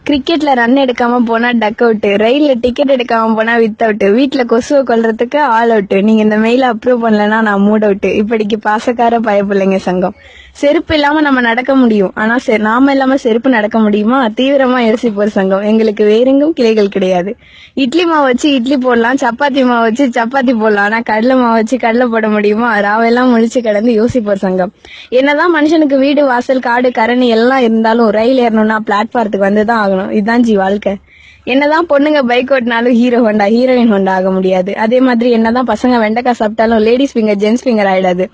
கிரிக்கெட்ல ரன் எடுக்காம போனா டக் அவுட், ரயில்ல டிக்கெட் எடுக்காம போனா வித் அவுட், வீட்டுல கொசுவை கொல்றதுக்கு ஆல் அவுட், நீங்க இந்த மெயில அப்ரூவ் பண்ணலன்னா நான் மூட் அவுட். இப்படிக்கு பாசக்கார பயப்பிள்ளைங்க சங்கம். செருப்பு இல்லாம நம்ம நடக்க முடியும், ஆனா நாம இல்லாம செருப்பு நடக்க முடியுமா? தீவிரமா யோசிப்போர் சங்கம். எங்களுக்கு வேறெங்கும் கிளைகள் கிடையாது. இட்லி மாவு வச்சு இட்லி போடலாம், சப்பாத்தி மாவு வச்சு சப்பாத்தி போடலாம், ஆனா கடலை மாவு வச்சு கடலை போட முடியுமா? ராவெல்லாம் முழிச்சு கிடந்து யோசிப்போர் சங்கம். என்னதான் மனுஷனுக்கு வீடு வாசல் காடு கரணி எல்லாம் இருந்தாலும் ரயில் ஏறணும்னா பிளாட்பாரத்துக்கு வந்துதான் ஆகணும். இதுதான் வாழ்க்கை. என்னதான் பொண்ணுங்க பைக் ஓட்டினாலும் ஹீரோ ஹோண்டா ஹீரோயின் ஹோண்டா ஆக முடியாது. அதே மாதிரி என்னதான் பசங்க வெண்டைக்காய் சாப்பிட்டாலும் லேடிஸ் ஃபிங்கர் ஜென்ஸ் ஃபிங்கர் ஆயிடாது.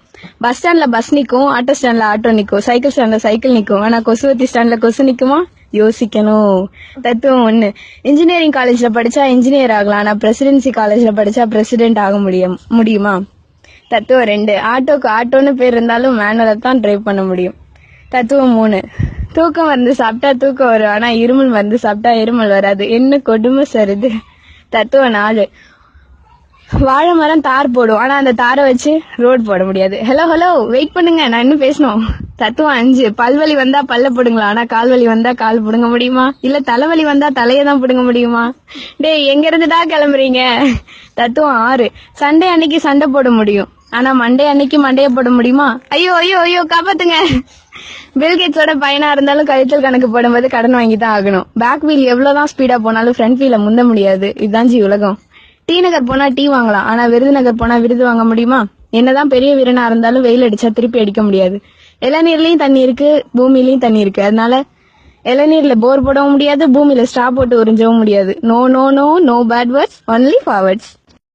பஸ் ஸ்டாண்ட்ல பஸ் நிக்கும், ஆட்டோ ஸ்டாண்ட்ல ஆட்டோ நிக்கும், சைக்கிள் ஸ்டாண்ட்ல சைக்கிள் நிக்கும், ஆனா கொசுவத்தி ஸ்டாண்ட்ல கொசு நிக்குமா? யோசிக்கணும். தத்துவம் ஒண்ணு. இன்ஜினியரிங் காலேஜ்ல படிச்சா இன்ஜினியர் ஆகலாம், ஆனா பிரசிடென்சி காலேஜ்ல படிச்சா பிரசிடென்ட் ஆக முடியுமா? தத்துவம் 2. ஆட்டோக்கு ஆட்டோன்னு பேர் இருந்தாலும் மேனுவலை தான் டிரைவ் பண்ண முடியும். தத்துவம் 3. தூக்கம் மருந்து சாப்பிட்டா தூக்கம் வரும், ஆனா இருமல் மருந்து சாப்பிட்டா இருமல் வராது. என்ன கொடுமை சார் இது. தத்துவம் 4. வாழை மரம் தார் போடும், ஆனா அந்த தாரை வச்சு ரோடு போட முடியாது. ஹலோ வெயிட் பண்ணுங்க, நான் இன்னும் பேசணும். தத்துவம் 5. பல்வலி வந்தா பல்ல போடுங்களா, ஆனா கால்வலி வந்தா கால் புடுங்க முடியுமா? இல்ல தலைவலி வந்தா தலையை தான் புடுங்க முடியுமா? டேய் எங்க இருந்துடா கிளம்புறீங்க? தத்துவம் 6. சண்டே அன்னைக்கு சண்டை போட முடியும், ஆனா மண்டே அன்னைக்கு மண்டைய போட முடியுமா? ஐயோ காப்பாத்துங்க. பில்கேட்ஸோட பையனா இருந்தாலும் கழித்தல் கணக்கு போடும்போது கடன் வாங்கி தான் ஆகணும். பேக் வீல் எவ்வளவுதான் ஸ்பீடா போனாலும் ஃப்ரண்ட் வீல முந்த முடியாது. இதுதான் உலகம். டி நகர் போனா டீ வாங்கலாம், ஆனா விருதுநகர் போனா விருது வாங்க முடியுமா? என்னதான் பெரிய வீரனா இருந்தாலும் வெயில் அடிச்சா திருப்பி அடிக்க முடியாது. இளநீர்லயும் தண்ணி இருக்கு, பூமியிலயும் தண்ணி இருக்கு. அதனால இளநீர்ல போர் போடவும் முடியாது, பூமியில ஸ்ட்ரா போட்டு உறிஞ்சவும் முடியாது. No bad words, only forwards.